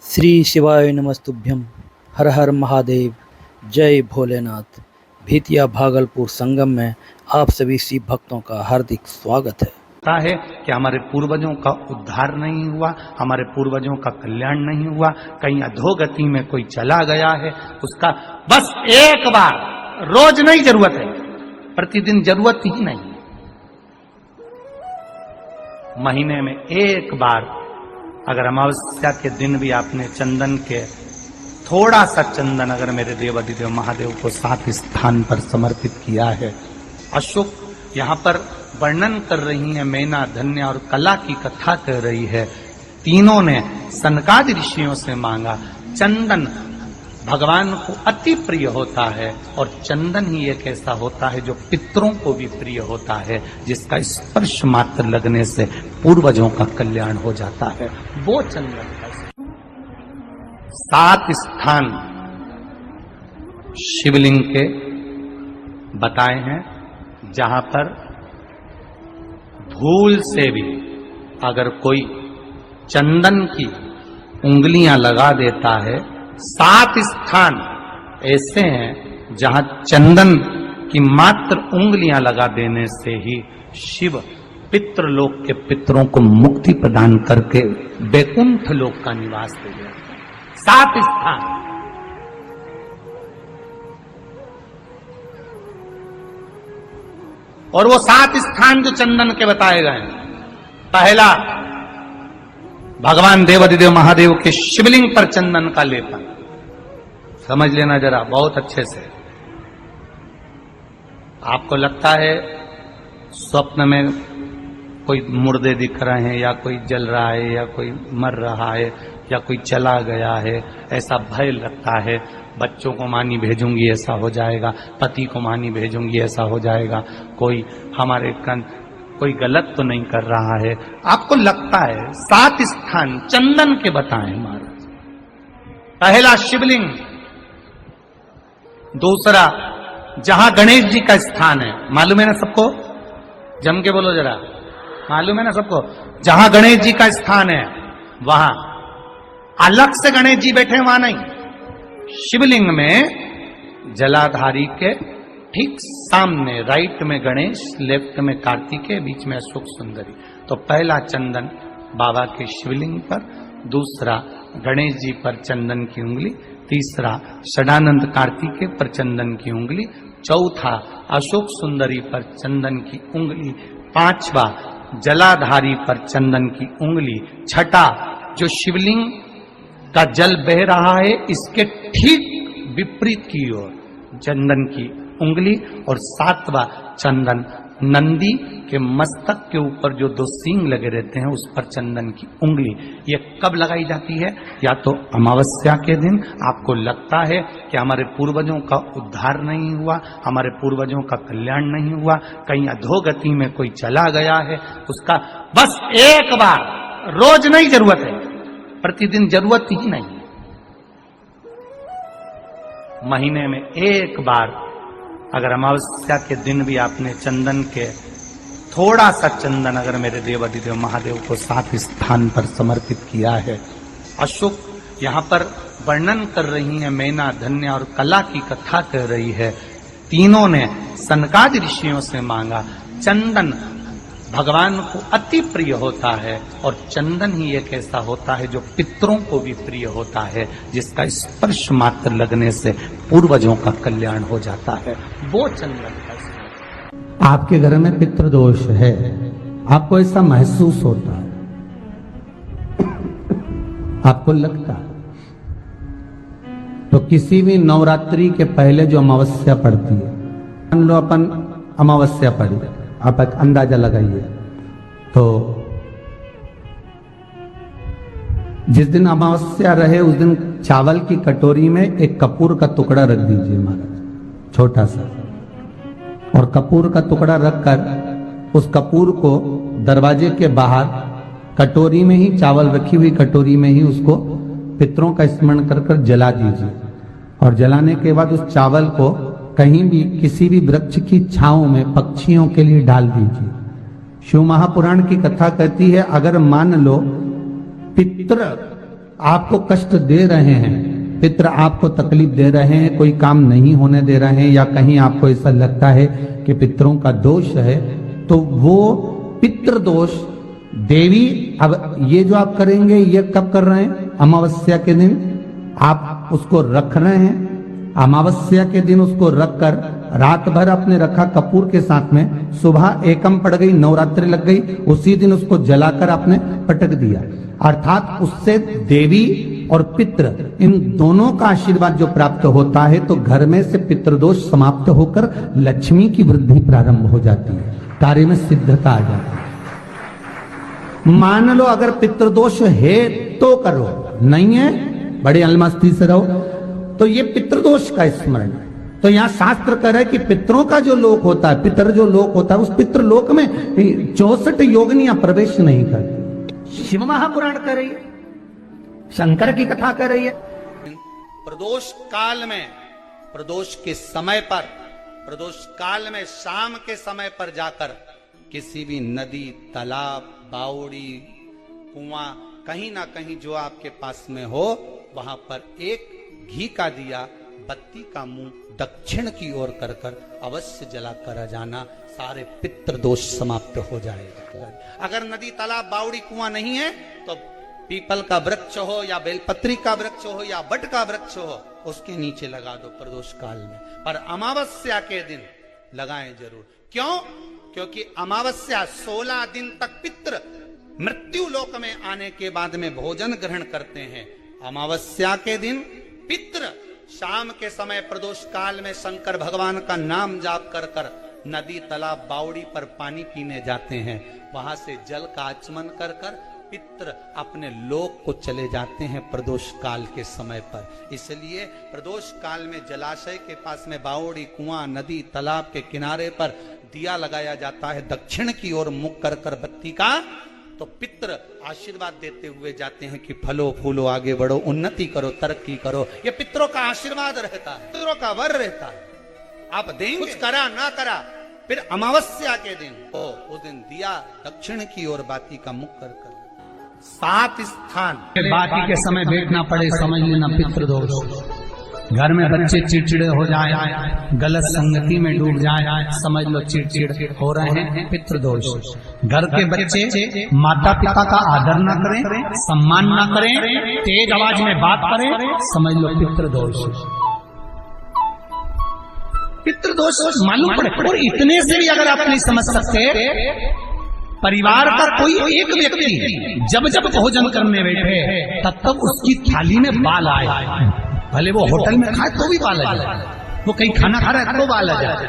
श्री शिवाय नमस्तुभ्यम। हर हर महादेव। जय भोलेनाथ। भीतिया भागलपुर संगम में आप सभी शिव भक्तों का हार्दिक स्वागत है। है कि हमारे पूर्वजों का उद्धार नहीं हुआ, हमारे पूर्वजों का कल्याण नहीं हुआ, कहीं अधोगति में कोई चला गया है, उसका बस एक बार, रोज नहीं जरूरत है, प्रतिदिन जरूरत ही नहीं, महीने में एक बार अगर अमावस्या के दिन भी आपने चंदन के थोड़ा सा चंदन अगर मेरे देवाधिदेव महादेव को 7 स्थान पर समर्पित किया है। अशोक यहाँ पर वर्णन कर रही है, मैना, धन्य और कला की कथा कर रही है। तीनों ने सनकादि ऋषियों से मांगा। चंदन भगवान को अति प्रिय होता है और चंदन ही एक ऐसा होता है जो पितरों को भी प्रिय होता है, जिसका स्पर्श मात्र लगने से पूर्वजों का कल्याण हो जाता है। वो चंदन का 7 स्थान शिवलिंग के बताए हैं, जहां पर भूल से भी अगर कोई चंदन की उंगलियां लगा देता है, 7 स्थान ऐसे हैं जहां चंदन की मात्र उंगलियां लगा देने से ही शिव पितृलोक के पितरों को मुक्ति प्रदान करके वैकुंठ लोक का निवास दे गया। 7 स्थान। और वो 7 स्थान जो चंदन के बताए गए, पहला भगवान देवाधिदेव महादेव के शिवलिंग पर चंदन का लेपन। समझ लेना जरा बहुत अच्छे से। आपको लगता है स्वप्न में कोई मुर्दे दिख रहे हैं, या कोई जल रहा है, या कोई मर रहा है, या कोई चला गया है, ऐसा भय लगता है। बच्चों को मानी भेजूंगी ऐसा हो जाएगा, पति को मानी भेजूंगी ऐसा हो जाएगा, कोई हमारे कोई गलत तो नहीं कर रहा है, आपको लगता है। 7 स्थान चंदन के बताएं महाराज। पहला शिवलिंग, दूसरा जहां गणेश जी का स्थान है, मालूम है ना सबको? जम के बोलो जरा, मालूम है ना सबको? जहां गणेश जी का स्थान है वहां अलग से गणेश जी बैठे, वहां नहीं। शिवलिंग में जलाधारी के ठीक सामने राइट में गणेश, लेफ्ट में कार्तिकेय, बीच में अशोक सुंदरी। तो पहला चंदन बाबा के शिवलिंग पर, दूसरा गणेश जी पर चंदन की उंगली, तीसरा षडानंद कार्तिकेय पर चंदन की उंगली, चौथा अशोक सुंदरी पर चंदन की उंगली, पांचवा जलाधारी पर चंदन की उंगली, छठा जो शिवलिंग का जल बह रहा है इसके ठीक विपरीत की ओर चंदन की उंगली, और 7वां चंदन नंदी के मस्तक के ऊपर जो 2 सींग लगे रहते हैं उस पर चंदन की उंगली। ये कब लगाई जाती है? या तो अमावस्या के दिन आपको लगता है कि हमारे पूर्वजों का उद्धार नहीं हुआ, हमारे पूर्वजों का कल्याण नहीं हुआ, कहीं अधोगति में कोई चला गया है, उसका बस एक बार, रोज नहीं जरूरत है, प्रतिदिन जरूरत ही नहीं, महीने में एक बार अगर अमावस्या के दिन भी आपने चंदन के थोड़ा सा चंदन अगर मेरे देवाधिदेव महादेव को 7 स्थान पर समर्पित किया है। अशोक यहाँ पर वर्णन कर रही है, मैना, धन्य और कला की कथा कर रही है। तीनों ने सनकादि ऋषियों से मांगा। चंदन भगवान को अति प्रिय होता है और चंदन ही एक ऐसा होता है जो पितरों को भी प्रिय होता है, जिसका स्पर्श मात्र लगने से पूर्वजों का कल्याण हो जाता है। वो चंदन का। आपके घर में पितृदोष है, आपको ऐसा महसूस होता है, आपको लगता है, तो किसी भी नवरात्रि के पहले जो अमावस्या पड़ती है, मान लो अपन अमावस्या पड़ी, आप एक अंदाजा लगाइए, तो जिस दिन अमावस्या रहे उस दिन चावल की कटोरी में एक कपूर का टुकड़ा रख दीजिए महाराज, छोटा सा, और कपूर का टुकड़ा रखकर उस कपूर को दरवाजे के बाहर कटोरी में ही, चावल रखी हुई कटोरी में ही उसको पितरों का स्मरण कर कर जला दीजिए। और जलाने के बाद उस चावल को कहीं भी किसी भी वृक्ष की छांव में पक्षियों के लिए डाल दीजिए। शिव महापुराण की कथा कहती है, अगर मान लो पितृ आपको कष्ट दे रहे हैं, पितर आपको तकलीफ दे रहे हैं, कोई काम नहीं होने दे रहे हैं, या कहीं आपको ऐसा लगता है कि पितरों का दोष है, तो वो पितृ दोष देवी, अब ये जो आप करेंगे ये कब कर रहे हैं? अमावस्या के दिन आप उसको रख रहे हैं। अमावस्या के दिन उसको रखकर रात भर आपने रखा कपूर के साथ में, सुबह एकम पड़ गई, नवरात्रि लग गई, उसी दिन उसको जलाकर आपने पटक दिया। अर्थात उससे देवी और पितृ इन दोनों का आशीर्वाद जो प्राप्त होता है, तो घर में से पितृदोष समाप्त होकर लक्ष्मी की वृद्धि प्रारंभ हो जाती है, कार्य में सिद्धता आ जाती है। मान लो अगर पितृदोष है तो करो, नहीं है बड़ी अलमस्ती से रहो, तो ये पितृदोष का स्मरण। तो यहाँ शास्त्र कह रहा है कि पितरों का जो लोक होता है, पितर जो लोक होता है, उस पितृलोक में 64 योगिनियां प्रवेश नहीं करती। शिव महापुराण कह रही है, शंकर की कथा कह रही है। प्रदोष काल में, प्रदोष के समय पर, प्रदोष काल में शाम के समय पर जाकर किसी भी नदी, तालाब, बावड़ी, कुआं, कहीं ना कहीं जो आपके पास में हो, वहां पर एक घी का दिया, बत्ती का मुंह दक्षिण की ओर कर कर अवश्य जलाकर आ जाना, सारे पितृ दोष समाप्त हो जाएगा। अगर नदी, तालाब, बावड़ी, कुआं नहीं है तो पीपल का वृक्ष हो या बेलपत्री का वृक्ष हो या बट का वृक्ष हो, उसके नीचे लगा दो प्रदोष काल में। पर अमावस्या के दिन लगाएं जरूर। क्यों? क्योंकि अमावस्या 16 दिन तक पितृ मृत्यु लोक में आने के बाद में भोजन ग्रहण करते हैं। अमावस्या के दिन पितृ शाम के समय प्रदोष काल में शंकर भगवान का नाम जाप कर कर नदी, तालाब, बावड़ी पर पानी पीने जाते हैं। वहां से जल का आचमन कर कर पितृ अपने लोक को चले जाते हैं प्रदोष काल के समय पर। इसलिए प्रदोष काल में जलाशय के पास में बावड़ी, कुआं, नदी, तालाब के किनारे पर दिया लगाया जाता है, दक्षिण की ओर मुख कर कर बत्ती का, तो पितृ आशीर्वाद देते हुए जाते हैं कि फलो फूलो, आगे बढ़ो, उन्नति करो, तरक्की करो। ये पितरों का आशीर्वाद रहता है, पितरों का वर रहता है। आप देंगे, कुछ करा ना करा, फिर अमावस्या के दिन उस दिन दिया दक्षिण की ओर बाती का मुख कर कर 7 स्थान बाकी के समय बैठना पड़े, समझ लेना पितृदोष। घर में बच्चे चिड़चिड़े हो जाए, गलत संगति में डूब जाए, समझ लो चिड़चिड़ हो रहे हैं, पितृदोष। घर के बच्चे माता पिता का आदर न करें, सम्मान न करें, तेज आवाज में बात करें, समझ लो पितृदोष। पितृदोष मालूम पड़े। और इतने से भी अगर आप नहीं समझ सकते, परिवार का कोई एक व्यक्ति जब जब भोजन करने बैठे तब तक उसकी थाली में बाल आए, भले वो होटल में खाए तो भी बाल आ जाए, वो कहीं खाना खा रहा है तो बाल आ जाए।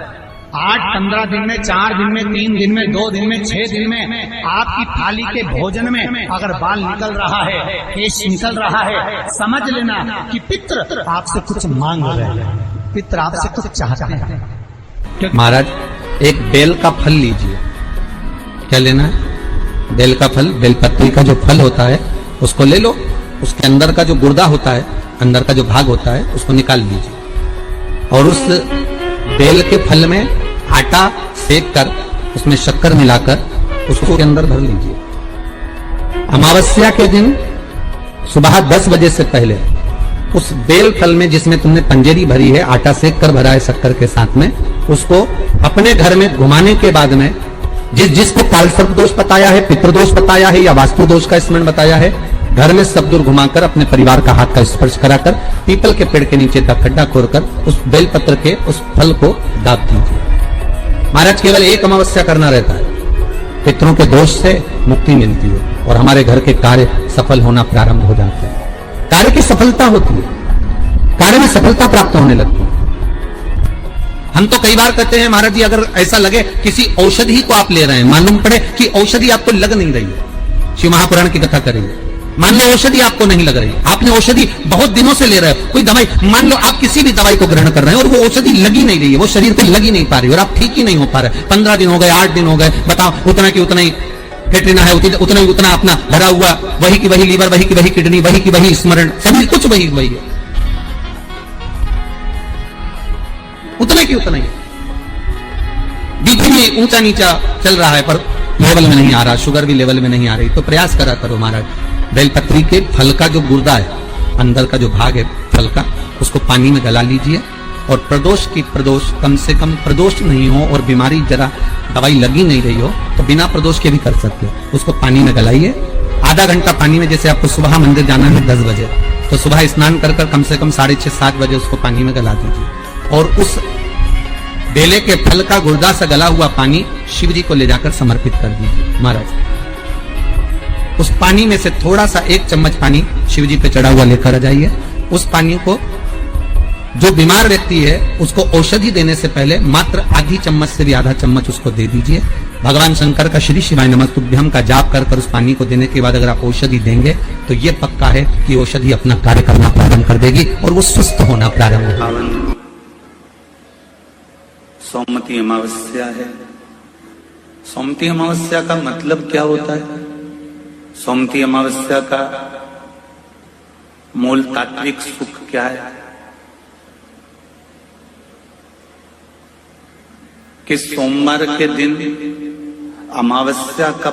8-15 दिन में, 4 दिन में, 3 दिन में, 2 दिन में, 6 दिन में आपकी थाली के भोजन में अगर बाल निकल रहा है, केश निकल रहा है, समझ लेना कि पितृ आपसे कुछ मांग रहे हैं, पितृ आपसे कुछ चाहते हैं। महाराज एक बेल का फल लीजिए। क्या लेना है? बेल का फल, बेलपत्री का जो फल होता है उसको ले लो, उसके अंदर का जो गुर्दा होता है, अंदर का जो भाग होता है, उसको निकाल लीजिए और उस बेल के फल में आटा सेक कर उसमें शक्कर मिलाकर उसको के अंदर भर लीजिए। अमावस्या के दिन सुबह 10 बजे से पहले उस बेल फल में, जिसमें तुमने पंजेरी भरी है, आटा सेक कर भरा है शक्कर के साथ में, उसको अपने घर में घुमाने के बाद में जिसको कालसर्प दोष बताया है, पितृदोष बताया है या वास्तु दोष का स्मरण बताया है, घर में सब दूर घुमाकर अपने परिवार का हाथ का स्पर्श कराकर पीपल के पेड़ के नीचे तक खड्डा खोदकर उस बेलपत्र के उस फल को दाब दीजिए। महाराज केवल एक अमावस्या करना रहता है, पितरों के दोष से मुक्ति मिलती है और हमारे घर के कार्य सफल होना प्रारंभ हो जाते हैं। कार्य की सफलता होती है, कार्य में सफलता प्राप्त होने लगती है। हम तो कई बार कहते हैं महाराज जी, अगर ऐसा लगे किसी औषधि को आप ले रहे हैं, मालूम पड़े कि औषधि आपको लग नहीं रही है, शिव महापुराण की कथा करेंगे, मान लो औषधि आपको नहीं लग रही, आपने औषधि बहुत दिनों से ले रहे हो, कोई दवाई, मान लो आप किसी भी दवाई को ग्रहण कर रहे हैं और वो औषधि लगी नहीं रही है, वो शरीर को लगी नहीं पा रही और आप ठीक ही नहीं हो पा रहे, 15 दिन हो गए, 8 दिन हो गए, बताओ, उतना की उतना ही फेटना है, उतना ही उतना अपना भरा हुआ, वही की वही लीवर, वही की वही किडनी, वही की वही स्मरण, सभी कुछ वही वही है, उतना की उतना ही। बीपी में ऊंचा नीचा चल रहा है पर लेवल में नहीं आ रहा, शुगर भी लेवल में नहीं आ रही, तो प्रयास करा करो महाराज, बेलपत्री के फल का जो गुर्दा है, अंदर का जो भाग है फल का, उसको पानी में गला लीजिए और प्रदोष कम से कम प्रदोष नहीं हो और बीमारी जरा दवाई लगी नहीं रही हो तो बिना प्रदोष के भी कर सकते हो। उसको पानी में गलाइए आधा घंटा पानी में। जैसे आपको सुबह मंदिर जाना है 10 बजे, तो सुबह स्नान कर कम से कम 6:30-7 बजे उसको पानी में गला दीजिए और उस बेले के फल का गुर्दा से गला हुआ पानी शिव जी को ले जाकर समर्पित कर दीजिए महाराज। उस पानी में से थोड़ा सा 1 चम्मच पानी शिव जी पे चढ़ा हुआ लेकर आ जाइए। उस पानी को जो बीमार व्यक्ति है उसको औषधि देने से पहले मात्र आधी चम्मच से भी आधा चम्मच उसको दे दीजिए। भगवान शंकर का श्री शिवाय नमस्तुभ्यम का जाप कर उस पानी को देने के बाद अगर आप औषधि देंगे तो ये पक्का है कि औषधि अपना कार्य करना प्रारंभ कर देगी और वो स्वस्थ होना प्रारंभ होगा। सोमवती अमावस्या है। सोमवती अमावस्या का मतलब क्या होता है? सोमवती अमावस्या का मूल तात्विक सुख क्या है? कि सोमवार के दिन अमावस्या का